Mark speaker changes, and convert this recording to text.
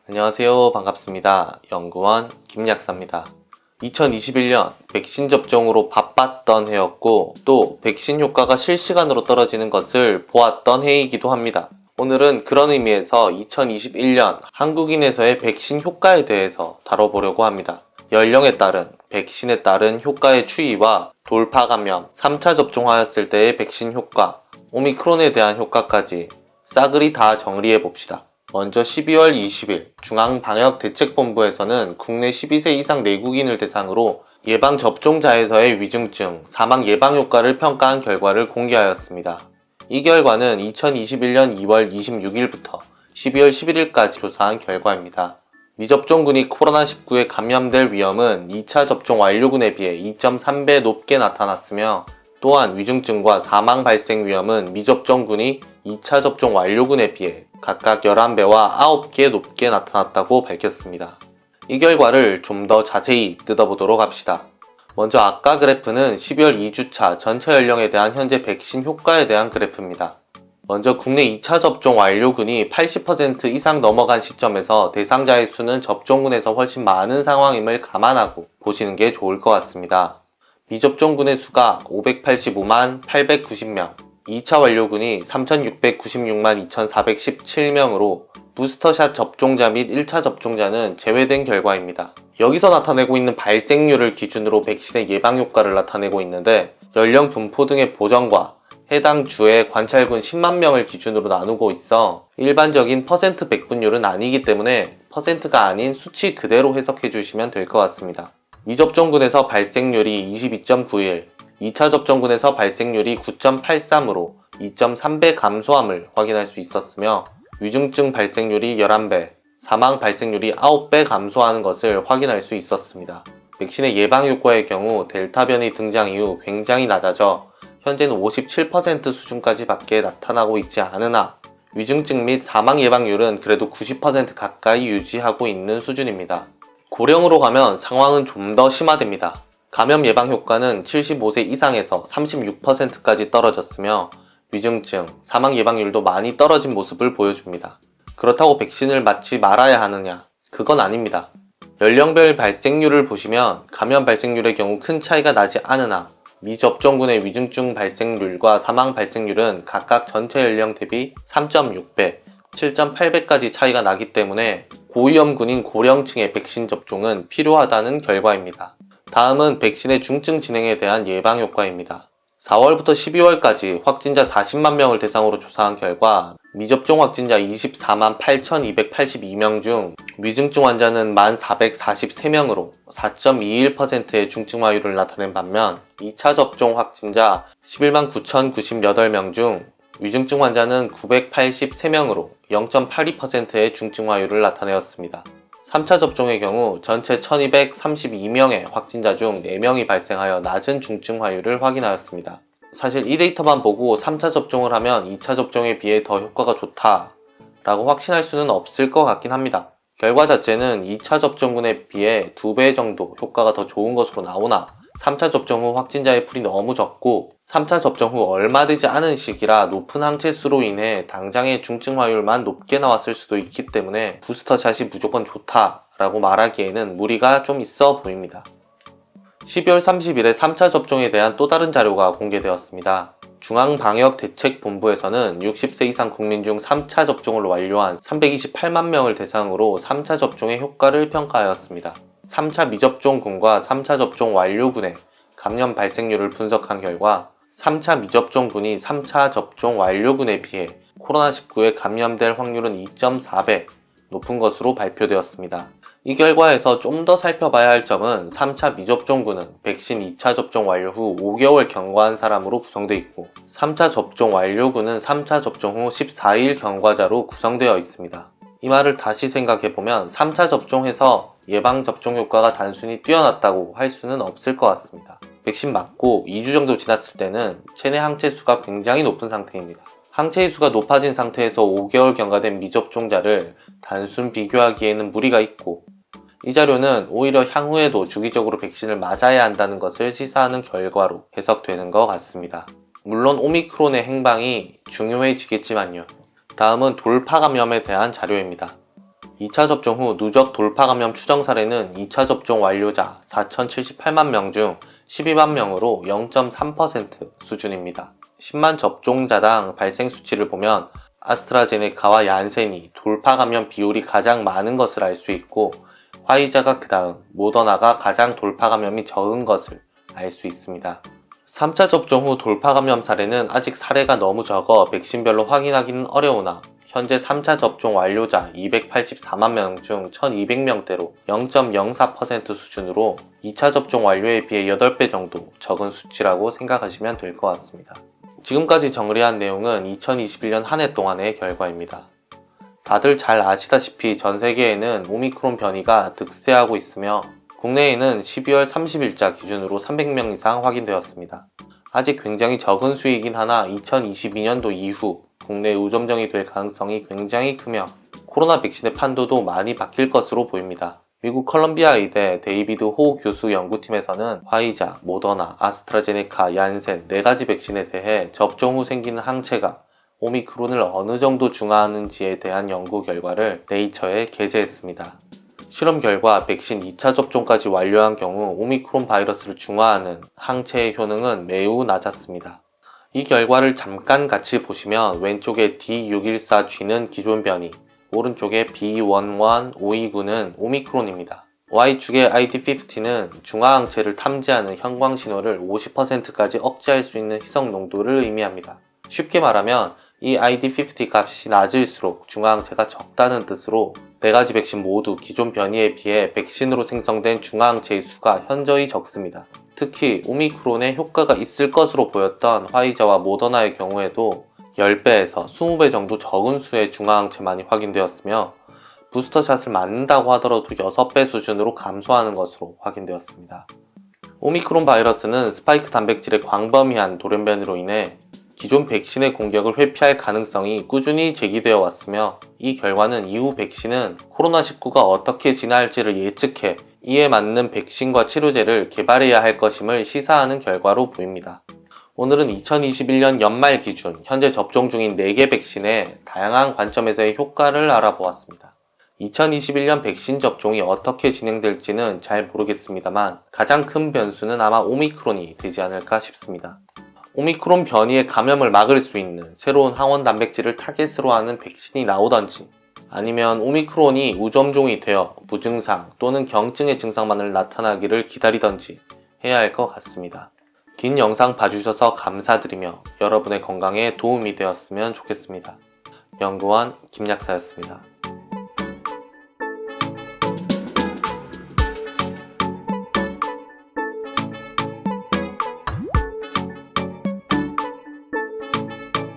Speaker 1: 안녕하세요. 반갑습니다. 연구원 김약사입니다. 2021년 백신 접종으로 바빴던 해였고 또 백신 효과가 실시간으로 떨어지는 것을 보았던 해이기도 합니다. 오늘은 그런 의미에서 2021년 한국인에서의 백신 효과에 대해서 다뤄보려고 합니다. 연령에 따른 백신에 따른 효과의 추이와 돌파 감염, 3차 접종하였을 때의 백신 효과, 오미크론에 대한 효과까지 싸그리 다 정리해 봅시다. 먼저 12월 20일 중앙방역대책본부에서는 국내 12세 이상 내국인을 대상으로 예방접종자에서의 위중증, 사망 예방 효과를 평가한 결과를 공개하였습니다. 이 결과는 2021년 2월 26일부터 12월 11일까지 조사한 결과입니다. 미접종군이 코로나19에 감염될 위험은 2차 접종 완료군에 비해 2.3배 높게 나타났으며 또한 위중증과 사망 발생 위험은 미접종군이 2차 접종 완료군에 비해 각각 11배와 9배 높게 나타났다고 밝혔습니다. 이 결과를 좀 더 자세히 뜯어보도록 합시다. 먼저 아까 그래프는 12월 2주차 전체 연령에 대한 현재 백신 효과에 대한 그래프입니다. 먼저 국내 2차 접종 완료군이 80% 이상 넘어간 시점에서 대상자의 수는 접종군에서 훨씬 많은 상황임을 감안하고 보시는 게 좋을 것 같습니다. 미접종군의 수가 585만 890명, 2차 완료군이 3696만 2417명으로 부스터샷 접종자 및 1차 접종자는 제외된 결과입니다. 여기서 나타내고 있는 발생률을 기준으로 백신의 예방 효과를 나타내고 있는데 연령 분포 등의 보정과 해당 주의 관찰군 10만 명을 기준으로 나누고 있어 일반적인 퍼센트 백분율은 아니기 때문에 퍼센트가 아닌 수치 그대로 해석해 주시면 될 것 같습니다. 미접종군에서 발생률이 22.91, 2차 접종군에서 발생률이 9.83으로 2.3배 감소함을 확인할 수 있었으며 위중증 발생률이 11배, 사망 발생률이 9배 감소하는 것을 확인할 수 있었습니다. 백신의 예방 효과의 경우 델타 변이 등장 이후 굉장히 낮아져 현재는 57% 수준까지 밖에 나타나고 있지 않으나 위중증 및 사망 예방률은 그래도 90% 가까이 유지하고 있는 수준입니다. 고령으로 가면 상황은 좀 더 심화됩니다. 감염 예방 효과는 75세 이상에서 36%까지 떨어졌으며 위중증, 사망 예방률도 많이 떨어진 모습을 보여줍니다. 그렇다고 백신을 맞지 말아야 하느냐? 그건 아닙니다. 연령별 발생률을 보시면 감염 발생률의 경우 큰 차이가 나지 않으나 미접종군의 위중증 발생률과 사망 발생률은 각각 전체 연령 대비 3.6배, 7.8배까지 차이가 나기 때문에 고위험군인 고령층의 백신 접종은 필요하다는 결과입니다. 다음은 백신의 중증 진행에 대한 예방 효과입니다. 4월부터 12월까지 확진자 40만 명을 대상으로 조사한 결과 미접종 확진자 24만 8,282명 중 위중증 환자는 1,443명으로 4.21%의 중증화율을 나타낸 반면 2차 접종 확진자 11만 9,098명 중 위중증 환자는 983명으로 0.82%의 중증화율을 나타내었습니다. 3차 접종의 경우 전체 1232명의 확진자 중 4명이 발생하여 낮은 중증화율을 확인하였습니다. 사실 이 데이터만 보고 3차 접종을 하면 2차 접종에 비해 더 효과가 좋다 라고 확신할 수는 없을 것 같긴 합니다. 결과 자체는 2차 접종군에 비해 2배 정도 효과가 더 좋은 것으로 나오나 3차 접종 후 확진자의 풀이 너무 적고 3차 접종 후 얼마 되지 않은 시기라 높은 항체 수로 인해 당장의 중증화율만 높게 나왔을 수도 있기 때문에 부스터샷이 무조건 좋다라고 말하기에는 무리가 좀 있어 보입니다. 12월 30일에 3차 접종에 대한 또 다른 자료가 공개되었습니다. 중앙방역대책본부에서는 60세 이상 국민 중 3차 접종을 완료한 328만 명을 대상으로 3차 접종의 효과를 평가하였습니다. 3차 미접종군과 3차 접종 완료군의 감염 발생률을 분석한 결과 3차 미접종군이 3차 접종 완료군에 비해 코로나19에 감염될 확률은 2.4배 높은 것으로 발표되었습니다. 이 결과에서 좀 더 살펴봐야 할 점은 3차 미접종군은 백신 2차 접종 완료 후 5개월 경과한 사람으로 구성되어 있고 3차 접종 완료군은 3차 접종 후 14일 경과자로 구성되어 있습니다. 이 말을 다시 생각해보면 3차 접종해서 예방접종 효과가 단순히 뛰어났다고 할 수는 없을 것 같습니다. 백신 맞고 2주 정도 지났을 때는 체내 항체 수가 굉장히 높은 상태입니다. 항체의 수가 높아진 상태에서 5개월 경과된 미접종자를 단순 비교하기에는 무리가 있고 이 자료는 오히려 향후에도 주기적으로 백신을 맞아야 한다는 것을 시사하는 결과로 해석되는 것 같습니다. 물론 오미크론의 행방이 중요해지겠지만요. 다음은 돌파 감염에 대한 자료입니다. 2차 접종 후 누적 돌파 감염 추정 사례는 2차 접종 완료자 4,078만 명 중 12만 명으로 0.3% 수준입니다. 10만 접종자당 발생 수치를 보면 아스트라제네카와 얀센이 돌파 감염 비율이 가장 많은 것을 알 수 있고 화이자가 그 다음, 모더나가 가장 돌파 감염이 적은 것을 알 수 있습니다. 3차 접종 후 돌파 감염 사례는 아직 사례가 너무 적어 백신별로 확인하기는 어려우나 현재 3차 접종 완료자 284만 명 중 1200명대로 0.04% 수준으로 2차 접종 완료에 비해 8배 정도 적은 수치라고 생각하시면 될 것 같습니다. 지금까지 정리한 내용은 2021년 한 해 동안의 결과입니다. 다들 잘 아시다시피 전 세계에는 오미크론 변이가 득세하고 있으며 국내에는 12월 30일자 기준으로 300명 이상 확인되었습니다. 아직 굉장히 적은 수이긴 하나 2022년도 이후 국내 우점정이 될 가능성이 굉장히 크며 코로나 백신의 판도도 많이 바뀔 것으로 보입니다. 미국 컬럼비아 의대 데이비드 호 교수 연구팀에서는 화이자, 모더나, 아스트라제네카, 얀센 4가지 백신에 대해 접종 후 생기는 항체가 오미크론을 어느 정도 중화하는지에 대한 연구 결과를 네이처에 게재했습니다. 실험 결과 백신 2차 접종까지 완료한 경우 오미크론 바이러스를 중화하는 항체의 효능은 매우 낮았습니다. 이 결과를 잠깐 같이 보시면 왼쪽에 D614G는 기존 변이, 오른쪽에 B11529는 오미크론입니다. Y축의 ID50는 중화항체를 탐지하는 형광신호를 50%까지 억제할 수 있는 희석 농도를 의미합니다. 쉽게 말하면 이 ID50 값이 낮을수록 중화항체가 적다는 뜻으로 4가지 백신 모두 기존 변이에 비해 백신으로 생성된 중화항체의 수가 현저히 적습니다. 특히 오미크론에 효과가 있을 것으로 보였던 화이자와 모더나의 경우에도 10배에서 20배 정도 적은 수의 중화항체만이 확인되었으며 부스터샷을 맞는다고 하더라도 6배 수준으로 감소하는 것으로 확인되었습니다. 오미크론 바이러스는 스파이크 단백질의 광범위한 돌연변이로 인해 기존 백신의 공격을 회피할 가능성이 꾸준히 제기되어 왔으며 이 결과는 이후 백신은 코로나19가 어떻게 진화할지를 예측해 이에 맞는 백신과 치료제를 개발해야 할 것임을 시사하는 결과로 보입니다. 오늘은 2021년 연말 기준 현재 접종 중인 4개 백신의 다양한 관점에서의 효과를 알아보았습니다. 2021년 백신 접종이 어떻게 진행될지는 잘 모르겠습니다만 가장 큰 변수는 아마 오미크론이 되지 않을까 싶습니다. 오미크론 변이의 감염을 막을 수 있는 새로운 항원 단백질을 타겟으로 하는 백신이 나오던지 아니면 오미크론이 우점종이 되어 무증상 또는 경증의 증상만을 나타나기를 기다리던지 해야 할 것 같습니다. 긴 영상 봐주셔서 감사드리며 여러분의 건강에 도움이 되었으면 좋겠습니다. 연구원 김약사였습니다.